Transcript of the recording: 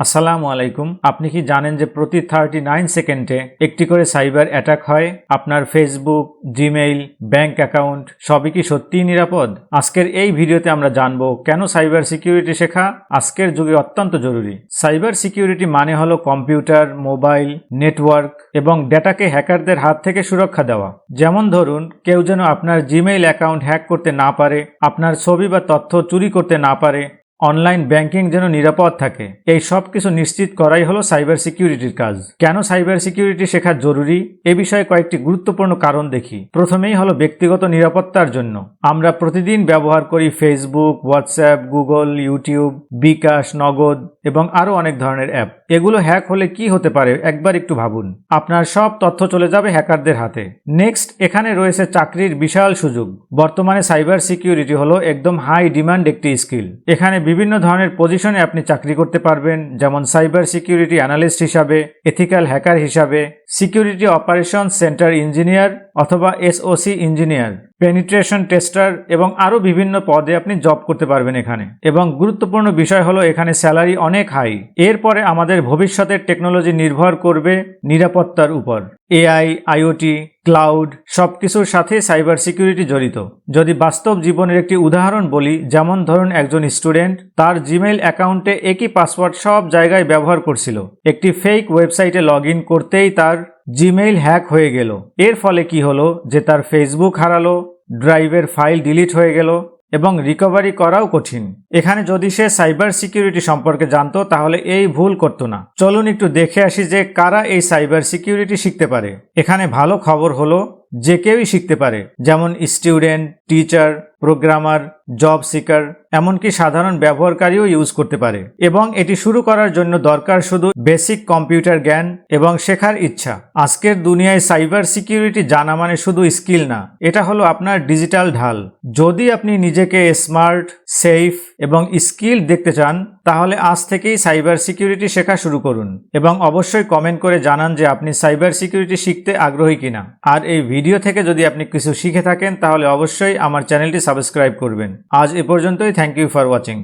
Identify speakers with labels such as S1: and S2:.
S1: আসসালামু আলাইকুম। আপনি কি জানেন যে প্রতি 39 সেকেন্ডে একটি করে সাইবার অ্যাটাক হয়? আপনার ফেসবুক, জিমেইল, ব্যাংক অ্যাকাউন্ট সবই কি সত্যিই নিরাপদ? আজকের এই ভিডিওতে আমরা জানব কেন সাইবার সিকিউরিটি শেখা আজকের যুগে অত্যন্ত জরুরি। সাইবার সিকিউরিটি মানে হলো কম্পিউটার, মোবাইল, নেটওয়ার্ক এবং ডেটাকে হ্যাকারদের হাত থেকে সুরক্ষা দেওয়া। যেমন ধরুন, কেউ যেন আপনার জিমেইল অ্যাকাউন্ট হ্যাক করতে না পারে, আপনার ছবি বা তথ্য চুরি করতে না পারে, অনলাইন ব্যাংকিং যেন নিরাপদ থাকে। এই সব কিছু নিশ্চিত করাই হলো সাইবার সিকিউরিটির কাজ। কেন সাইবার সিকিউরিটি শেখা জরুরি এ বিষয়ে কয়েকটি গুরুত্বপূর্ণ কারণ দেখি। প্রথমেই হলো ব্যক্তিগত নিরাপত্তার জন্য। আমরা প্রতিদিন ব্যবহার করি ফেসবুক, হোয়াটসঅ্যাপ, গুগল, ইউটিউব, বিকাশ, নগদ এবং আরও অনেক ধরনের অ্যাপ। এগুলো হ্যাক হলে কি হতে পারে একবার একটু ভাবুন। আপনার সব তথ্য চলে যাবে হ্যাকারদের হাতে। নেক্সট, এখানে রয়েছে চাকরির বিশাল সুযোগ। বর্তমানে সাইবার সিকিউরিটি হলো একদম হাই ডিমান্ড একটি স্কিল। এখানে বিভিন্ন ধরনের পজিশনে আপনি চাকরি করতে পারবেন, যেমন সাইবার সিকিউরিটি অ্যানালিস্ট হিসাবে, এথিক্যাল হ্যাকার হিসাবে, সিকিউরিটি অপারেশনস সেন্টার ইঞ্জিনিয়ার অথবা এসওসি ইঞ্জিনিয়ার, পেনিট্রেশন টেস্টার এবং আরও বিভিন্ন পদে আপনি জব করতে পারবেন এখানে। এবং গুরুত্বপূর্ণ বিষয় হলো এখানে স্যালারি অনেক হাই। এরপরে আমাদের ভবিষ্যতের টেকনোলজি নির্ভর করবে নিরাপত্তার উপর। এআই, আইওটি, ক্লাউড সবকিছুর সাথে সাইবার সিকিউরিটি জড়িত। যদি বাস্তব জীবনের একটি উদাহরণ বলি, যেমন ধরুন একজন স্টুডেন্ট তার জিমেইল অ্যাকাউন্টে একই পাসওয়ার্ড সব জায়গায় ব্যবহার করছিল। একটি ফেক ওয়েবসাইটে লগ ইন করতেই তার জিমেইল হ্যাক হয়ে গেল। এর ফলে কি হলো যে তার ফেসবুক হারালো, ড্রাইভের ফাইল ডিলিট হয়ে গেল এবং রিকভারি করাও কঠিন। এখানে যদি সে সাইবার সিকিউরিটি সম্পর্কে জানতো তাহলে এই ভুল করতো না। চলুন একটু দেখে আসি যে কারা এই সাইবার সিকিউরিটি শিখতে পারে। এখানে ভালো খবর হলো যে কেউই শিখতে পারে, যেমন student, teacher, programmer, job seeker, এমনকি সাধারণ ব্যবহারকারীও ইউজ করতে পারে। এবং এটি শুরু করার জন্য দরকার শুধু বেসিক কম্পিউটার জ্ঞান এবং শেখার ইচ্ছা। আজকের দুনিয়ায় সাইবার সিকিউরিটি জানা মানে শুধু স্কিল না, এটা হলো আপনার ডিজিটাল ঢাল। যদি আপনি নিজেকে স্মার্ট, সেফ এবং স্কিল দেখতে চান তাহলে আজ থেকেই সাইবার সিকিউরিটি শেখা শুরু করুন এবং অবশ্যই কমেন্ট করে জানান যে আপনি সাইবার সিকিউরিটি শিখতে আগ্রহী কিনা। আর এই ভিডিও থেকে যদি আপনি কিছু শিখে থাকেন তাহলে অবশ্যই আমার চ্যানেলটি সাবস্ক্রাইব করবেন। আজ এ পর্যন্তই। Thank you for watching.